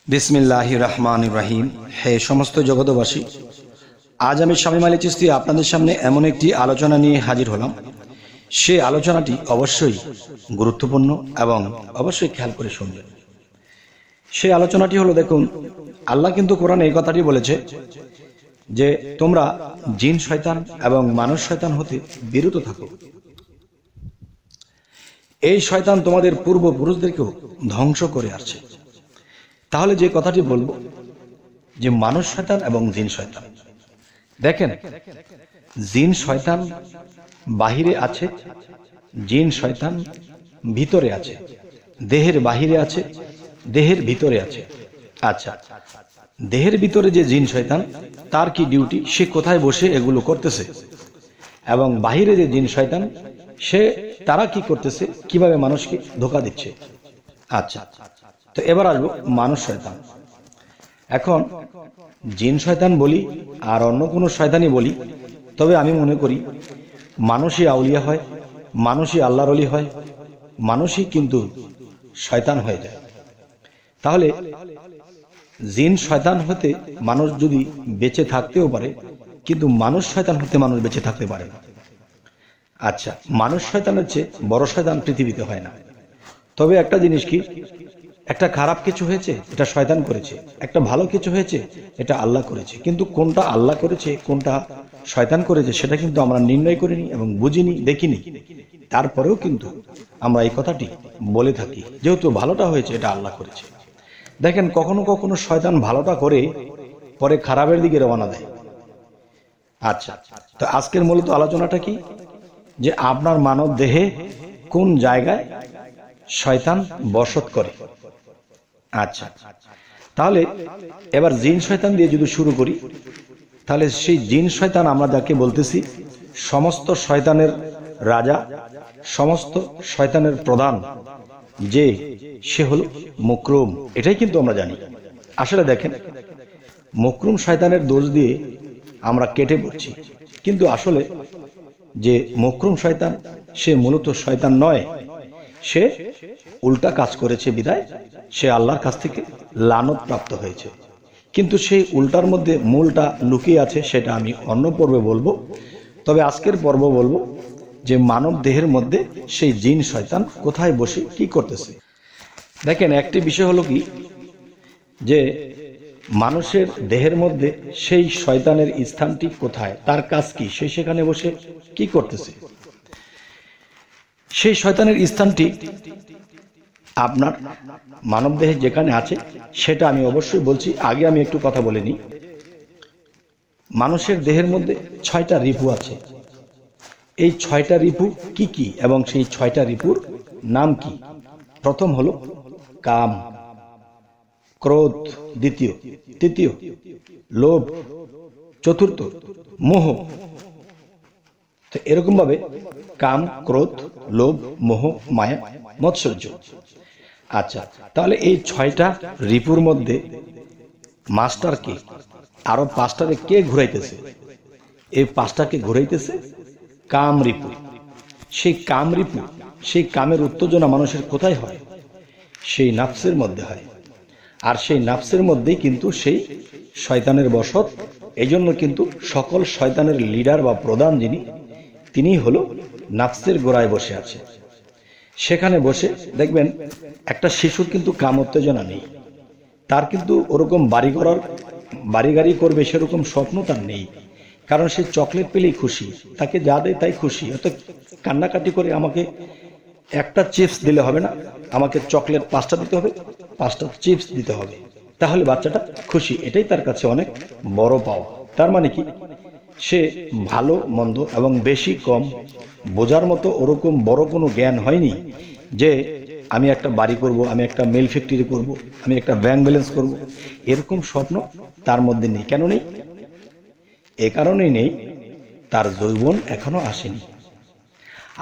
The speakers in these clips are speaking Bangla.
বিসমিল্লাহির রহমানির রহিম। হে সমস্ত জগতবাসী, আজ আমি শামীম আলী চিশতি আপনাদের সামনে এমন একটি আলোচনা নিয়ে হাজির হলাম। সে আলোচনাটি অবশ্যই গুরুত্বপূর্ণ এবং অবশ্যই খেয়াল করে শুনবেন। সেই আলোচনাটি হলো, দেখুন, আল্লাহ কিন্তু কোরআনে এই কথাটি বলেছে যে তোমরা জিন শয়তান এবং মানুষ শয়তান হতে বিরত থাকো। এই শয়তান তোমাদের পূর্বপুরুষদেরকেও ধ্বংস করে আসছে। তাহলে যে কথাটি বলবো যে মানুষ শয়তান এবং জিন শয়তান, দেখেন, জিন শয়তান বাহিরে আছে, জিন শয়তান ভিতরে আছে, দেহের বাহিরে আছে, দেহের ভিতরে আছে। আচ্ছা, দেহের ভিতরে যে জিন শয়তান, তার কি ডিউটি? সে কোথায় বসে এগুলো করতেছে? এবং বাহিরে যে জিন শয়তান, তারা কি করতেছে, কিভাবে মানুষকে ধোঁকা দিচ্ছে? আচ্ছা, তো এবার আসবো মানুষ শয়তান। এখন জিন শয়তান বলি আর অন্য কোনো শয়তানই বলি, তবে আমি মনে করি মানুষই আউলিয়া হয়, মানুষই আল্লাহর ওলি হয়, মানুষই কিন্তু শয়তান হয়ে যায়। তাহলে জিন শয়তান হতে মানুষ যদি বেঁচে থাকতেও পারে, কিন্তু মানুষ শয়তান হতে মানুষ বেঁচে থাকতে পারে না। আচ্ছা, মানুষ শয়তানের চেয়ে বড় শয়তান পৃথিবীতে হয় না। তবে একটা জিনিস কি, একটা খারাপ কিছু হয়েছে, এটা শয়তান করেছে, একটা ভালো কিছু হয়েছে, এটা আল্লাহ করেছে। কিন্তু কোনটা আল্লাহ করেছে, কোনটা শয়তান করেছে, সেটা কিন্তু আমরা নির্ণয় করিনি এবং বুঝিনি, দেখিনি। তারপরেও কিন্তু আমরা এই কথাটি বলে থাকি, যেহেতু ভালোটা হয়েছে, এটা আল্লাহ করেছে। দেখেন, কখনো কখনো শয়তান ভালোটা করে পরে খারাপের দিকে রওনা দেয়। আচ্ছা, তো আজকের মূলত আলোচনাটা কি, যে আপনার মানব দেহে কোন জায়গায় শয়তান বসত করে। আচ্ছা, তাহলে এবার জিন শয়তান দিয়ে যদি শুরু করি, তাহলে সেই জিন শয়তান আমরা যাকে বলতেছি, সমস্ত শয়তানের রাজা, সমস্ত শয়তানের প্রধান, যে সে হলো মুকরুম। এটাই কিন্তু আমরা জানি। আসলে দেখেন, মুকরুম শয়তানের দোষ দিয়ে আমরা কেটে পড়ছি, কিন্তু আসলে যে মুকরুম শয়তান, সে মূলত শয়তান নয়, সে উল্টা কাজ করেছে বিদায় সে আল্লাহর কাছ থেকে লানত প্রাপ্ত হয়েছে। কিন্তু সেই উল্টার মধ্যে মূলটা লুকিয়ে আছে, সেটা আমি অন্য পর্বে বলবো। তবে আজকের পর্ব বলবো যে মানব দেহের মধ্যে সেই জিন শয়তান কোথায় বসে কি করতেছে। দেখেন, একটি বিষয় হলো কি, যে মানুষের দেহের মধ্যে সেই শয়তানের স্থানটি কোথায়, তার কাজ কি, সে সেখানে বসে কি করতেছে। সেই শয়তানের স্থানটি আপনার মানব দেহে যেখানে আছে, সেটা আমি অবশ্যই বলছি। আগে আমি একটু কথা বলে নিই। মানুষের দেহের মধ্যে 6টা রিপু আছে। এই 6টা রিপু কি কি এবং সেই 6টা রিপুর নাম কি? প্রথম হলো কাম, ক্রোধ, দ্বিতীয়, তৃতীয় লোভ, চতুর্থ মোহ। তো এরকম ভাবে কাম, ক্রোধ, লোভ, মোহ, মায়া, মৎসর্য। আচ্ছা, তাহলে এই 6টা রিপুর মধ্যে মাস্টার কে? আরো 5টারে কে ঘুরাইতেছে? এই 5টাকে ঘুরাইতেছে কাম রিপু। সেই কাম রিপু, সেই কামের উত্তেজনা মানুষের কোথায় হয়? সেই নাফসের মধ্যে হয়। আর সেই নাফসের মধ্যেই কিন্তু সেই শয়তানের বসত। এই জন্য কিন্তু সকল শয়তানের লিডার বা প্রধান যিনি, তিনি হলো নাফসের গোড়ায় বসে আছে। সেখানে বসে দেখবেন, একটা শিশুর কিন্তু কাম উত্তেজনা নেই, তার কিন্তু ওরকম বাড়ি গাড়ি করবে সেরকম স্বপ্ন তার নেই। কারণ সে চকলেট পেলেই খুশি, তাকে যা দেয় তাই খুশি। অত কান্নাকাটি করে আমাকে একটা চিপস দিলে হবে না, আমাকে চকলেট 5টা দিতে হবে, 5টা চিপস দিতে হবে, তাহলে বাচ্চাটা খুশি। এটাই তার কাছে অনেক বড় পাওয়া। তার মানে কি, সে ভালো মন্দ এবং বেশি কম বোঝার মতো ওরকম বড় কোনো জ্ঞান হয়নি যে আমি একটা বাড়ি করব, আমি একটা মিল ফ্যাক্টরি করব, আমি একটা ব্যাংক ব্যালেন্স করব। এরকম স্বপ্ন তার মধ্যে নেই। কেন নেই? এ কারণেই নেই, তার যৌবন এখনো আসেনি।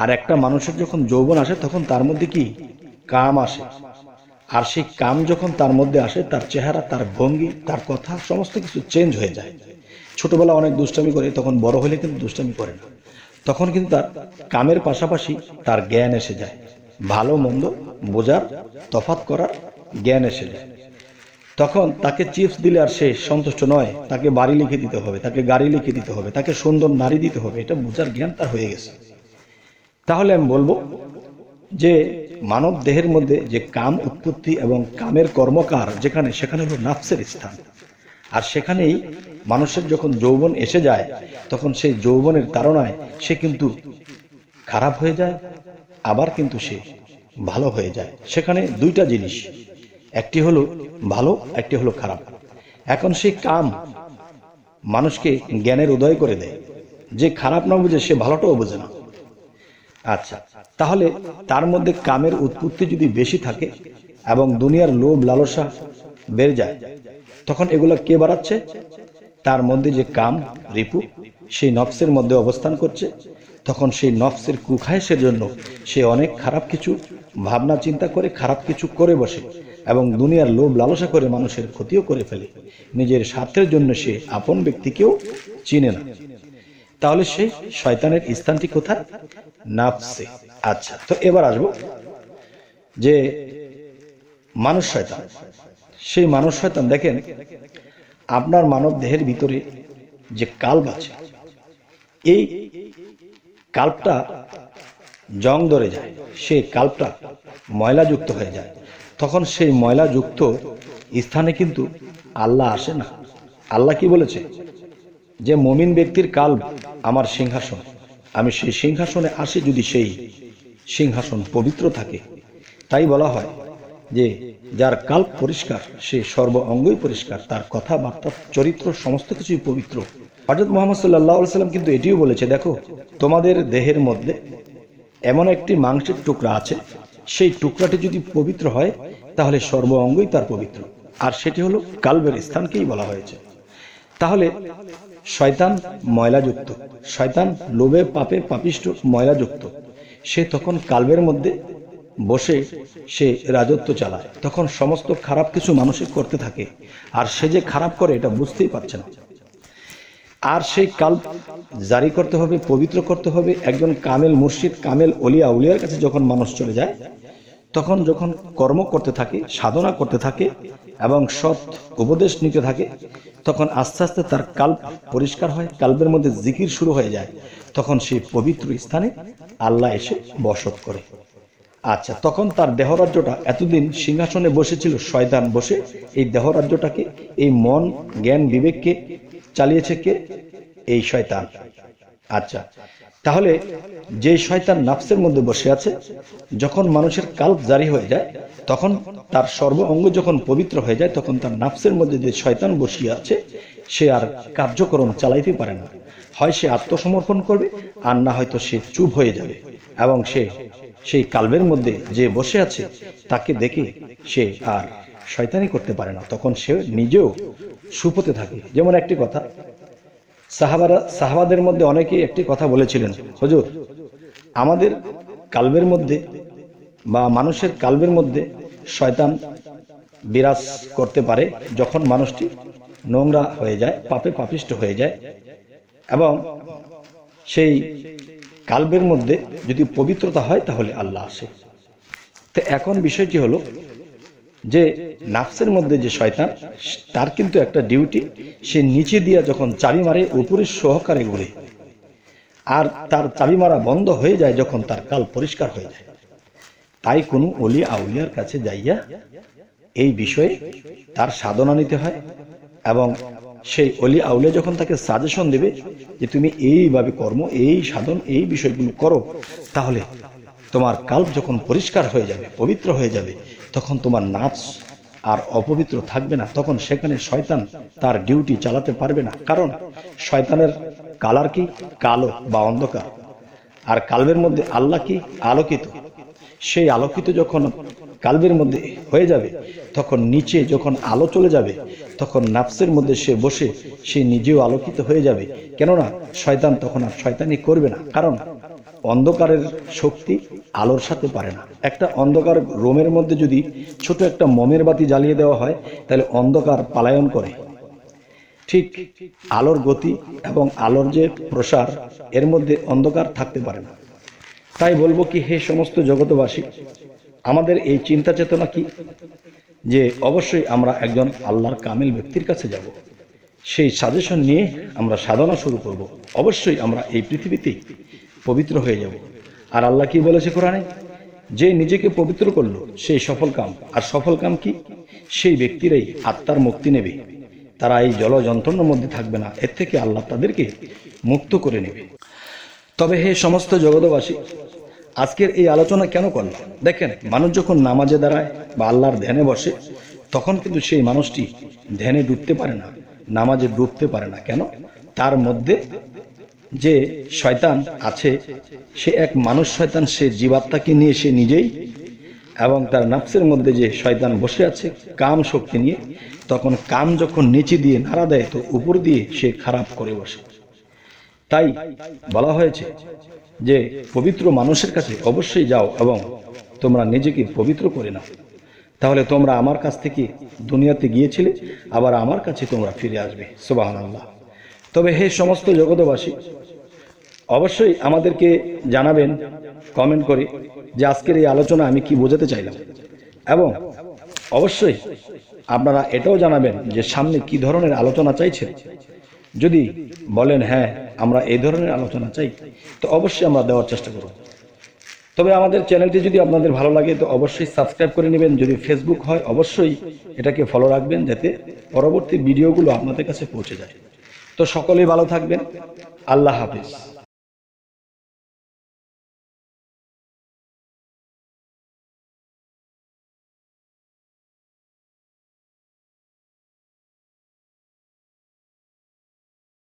আর একটা মানুষের যখন যৌবন আসে, তখন তার মধ্যে কি কাম আসে। আর সেই কাম যখন তার মধ্যে আসে, তার চেহারা, তার ভঙ্গি, তার কথা, সমস্ত কিছু চেঞ্জ হয়ে যায়। ছোটবেলা অনেক দুষ্টামি করে, তখন বড় হলে কিন্তু দুষ্টামি করে না। তখন কিন্তু তার কামের পাশাপাশি তার জ্ঞান এসে যায়, ভালো মন্দ বোঝার, তফাৎ করার জ্ঞান এসে যায়। তখন তাকে চিপস দিলে আর সে সন্তুষ্ট নয়, তাকে বাড়ি লিখে দিতে হবে, তাকে গাড়ি লিখে দিতে হবে, তাকে সুন্দর নারী দিতে হবে। এটা বোঝার জ্ঞান তার হয়ে গেছে। তাহলে আমি বলবো যে মানব দেহের মধ্যে যে কাম উৎপত্তি এবং কামের কর্মকার যেখানে, সেখানে হলো নাফসের স্থান। আর সেখানেই মানুষের যখন যৌবন এসে যায়, তখন সেই যৌবনের তাড়নায় সে কিন্তু খারাপ হয়ে যায়, আবার কিন্তু সে ভালো হয়ে যায়। সেখানে দুইটা জিনিস, একটি হলো ভালো, একটি হলো খারাপ। এখন সেই কাম মানুষকে জ্ঞানের উদয় করে দেয়, যে খারাপ না বুঝে সে ভালোটাও বোঝে না। আচ্ছা, তাহলে তার মধ্যে কামের উৎপত্তি যদি বেশি থাকে এবং দুনিয়ার লোভ লালসা বেড়ে যায়, তখন এগুলো কে বাড়াচ্ছে? তার মধ্যে যে কাম রিপু সেই নফসের মধ্যে অবস্থান করছে। তখন সেই নফসের কুখায়েশের জন্য সে অনেক খারাপ কিছু ভাবনা চিন্তা করে, খারাপ কিছু করে বসে এবং দুনিয়ার লোভ লালসা করে মানুষের ক্ষতিও করে ফেলে। নিজের স্বার্থের জন্য সে আপন ব্যক্তিকেও চিনে না। তাহলে সেই শয়তানের স্থানটি কোথায়? নাফসে। আচ্ছা, তো এবার আসবো যে মানুষ শয়তান। সেই মানুষ শয়তান দেখেন, আপনার মানব দেহের ভিতরে যে কাল্ব আছে, এই কাল্বটা জং ধরে যায়, সেই কাল্বটা ময়লাযুক্ত হয়ে যায়। তখন সেই ময়লাযুক্ত স্থানে কিন্তু আল্লাহ আসে না। আল্লাহ কি বলেছে? যে মুমিন ব্যক্তির কাল্ব আমার সিংহাসন, আমি সেই সিংহাসনে আসি যদি সেই সিংহাসন পবিত্র থাকে। তাই বলা হয় যে যার কাল্ব পরিষ্কার সে সর্ব অঙ্গই পরিষ্কার, তার কথাবার্তা চরিত্র সমস্ত কিছুই পবিত্র। হযরত মুহাম্মদ সাল্লাল্লাহু আলাইহি সাল্লাম কিন্তু এটিও বলেছে, দেখো তোমাদের দেহের মধ্যে এমন একটি মাংসের টুকরা আছে, সেই টুকরাটি যদি পবিত্র হয় তাহলে সর্ব অঙ্গই তার পবিত্র, আর সেটি হলো কাল্বের স্থানকেই বলা হয়েছে। তাহলে শয়তান ময়লাযুক্ত, শয়তান লোভে পাপে পাপিষ্ঠ ময়লাযুক্ত, সে তখন কাল্বের মধ্যে বসে সে রাজত্ব চালায়। তখন সমস্ত খারাপ কিছু মানুষে করতে থাকে, আর সে যে খারাপ করে এটা বুঝতেই পারছে না। আর সেই কাল্ব জারি করতে হবে, পবিত্র করতে হবে। একজন কামেল মুর্শিদ, কামেল অলিয়া উলিয়ার কাছে যখন মানুষ চলে যায়, তখন যখন কর্ম করতে থাকে, সাধনা করতে থাকে এবং সৎ উপদেশ নিতে থাকে, তখন আস্তে আস্তে তার কাল্ব পরিষ্কার হয়, কাল্বের মধ্যে জিকির শুরু হয়ে যায়। তখন সেই পবিত্র স্থানে আল্লাহ এসে বসত করে। আচ্ছা, তখন তার দেহরাজ্যটা, এতদিন সিংহাসনে বসেছিল শয়তান বসে, এই দেহরাজ্যটাকে, এই মন জ্ঞান বিবেককে চালিয়েছে কে? এই শয়তান। আচ্ছা, তাহলে যে শয়তান নাফসের মধ্যে বসে আছে, যখন মানুষের কাল্ব জারি হয়ে যায়, তখন তার সর্ব অঙ্গ যখন পবিত্র হয়ে যায়, তখন তার নাফসের মধ্যে যে শয়তান বসিয়ে আছে, সে আর কার্যক্রম চালাইতে পারে না। হয় সে আত্মসমর্পণ করবে, আর না হয়তো সে চুপ হয়ে যাবে এবং সে সেই কাল্বের মধ্যে যে বসে আছে তাকে দেখে সে আর শয়তানি করতে পারে না, তখন সে নিজেও সুপথে থাকে। যেমন একটি কথা, সাহাবাদের মধ্যে অনেকেই একটি কথা বলেছিলেন, হুজুর আমাদের কাল্বের মধ্যে বা মানুষের কাল্বের মধ্যে শয়তান বিরাজ করতে পারে যখন মানুষটি নোংরা হয়ে যায়, পাপে পাপিষ্ট হয়ে যায়, এবং সেই কাল্বের মধ্যে যদি পবিত্রতা হয় তাহলে আল্লাহ আসে। তো এখন বিষয়টি হলো যে নাফসের মধ্যে যে শয়তান, তার কিন্তু একটা ডিউটি, সে নিচে দিয়া যখন চাবি মারে উপরে সহকারে ঘুরে, আর তার চাবি মারা বন্ধ হয়ে যায় যখন তার কাল পরিষ্কার হয়ে যায়। তাই কোনো অলি আউলিয়ার কাছে যাইয়া এই বিষয়ে তার সাধনা নিতে হয়, এবং সেই অলি আউলিয়া যখন তাকে সাজেশন দেবে যে তুমি এইভাবে কর্ম, এই সাধন, এই বিষয়গুলো করো, তাহলে তোমার কাল্ব যখন পরিষ্কার হয়ে যাবে, পবিত্র হয়ে যাবে, তখন তোমার নাফস আর অপবিত্র থাকবে না। তখন সেখানে শয়তান তার ডিউটি চালাতে পারবে না, কারণ শয়তানের কালার কি? কালো বা অন্ধকার, আর কাল্বের মধ্যে আল্লাহ কি? আলোকিত। সেই আলোকিত যখন কাল্বের মধ্যে হয়ে যাবে, তখন নিচে যখন আলো চলে যাবে, তখন নাফসের মধ্যে সে বসে সে নিজেও আলোকিত হয়ে যাবে। কেননা শয়তান তখন আর শয়তানি করবে না, কারণ অন্ধকারের শক্তি আলোর সাথে পারে না। একটা অন্ধকার রুমের মধ্যে যদি ছোট একটা মোমের বাতি জ্বালিয়ে দেওয়া হয়, তাহলে অন্ধকার পালায়ন করে। ঠিক আলোর গতি এবং আলোর যে প্রসার, এর মধ্যে অন্ধকার থাকতে পারে না। তাই বলবো কি, হে সমস্ত জগতবাসী, আমাদের এই চিন্তা চেতনা কি? যে অবশ্যই আমরা একজন আল্লাহর কামিল ব্যক্তির কাছে যাব, সেই সাজেশন নিয়ে আমরা সাধনা শুরু করব। অবশ্যই আমরা এই পৃথিবীতেই পবিত্র হয়ে যাব। আর আল্লাহ কি বলেছে কোরআনে, যে নিজেকে পবিত্র করলো সেই সফল কাম। আর সফল কাম কি? সেই ব্যক্তিরাই আত্মার মুক্তি নেবে, তারা এই জল যন্ত্রণার মধ্যে থাকবে না, এর থেকে আল্লাহ তাদেরকে মুক্ত করে নেবে। তবে হে সমস্ত জগতবাসী, আজকের এই আলোচনা কেন করলাম? দেখেন, মানুষ যখন নামাজে দাঁড়ায় বা আল্লাহর ধ্যানে বসে, তখন কিন্তু সেই মানুষটি ধ্যানে ডুবতে পারে না, নামাজে ডুবতে পারে না। কেন? তার মধ্যে যে শয়তান আছে, সে এক মানুষ শয়তান, সে জীবাত্মাকে নিয়ে সে নিজেই, এবং তার নাফসের মধ্যে যে শয়তান বসে আছে কাম শক্তি নিয়ে, তখন কাম যখন নিচে দিয়ে নাড়া দেয়, তো উপর দিয়ে সে খারাপ করে বসে। তাই বলা হয়েছে যে পবিত্র মানুষের কাছে অবশ্যই যাও এবং তোমরা নিজেকে পবিত্র করে নাও, তাহলে তোমরা আমার কাছ থেকে দুনিয়াতে গিয়েছিলে, আবার আমার কাছে তোমরা ফিরে আসবে। সুবহানাল্লাহ। তবে হে সমস্ত জগতবাসী, অবশ্যই আমাদেরকে জানাবেন কমেন্ট করে যে আজকের এই আলোচনা আমি কি বোঝাতে চাইলাম, এবং অবশ্যই আপনারা এটাও জানাবেন যে সামনে কি ধরনের আলোচনা চাইছেন। যদি বলেন হ্যাঁ আমরা এই ধরনের আলোচনা চাই, তো অবশ্যই আমরা দেওয়ার চেষ্টা করব। তবে আমাদের চ্যানেলটি যদি আপনাদের ভালো লাগে তো অবশ্যই সাবস্ক্রাইব করে নেবেন। যদি ফেসবুক হয় অবশ্যই এটাকে ফলো রাখবেন, যাতে পরবর্তী ভিডিওগুলো আপনাদের কাছে পৌঁছে যায়। তো সকলেই ভালো থাকবেন। আল্লাহ হাফিজ।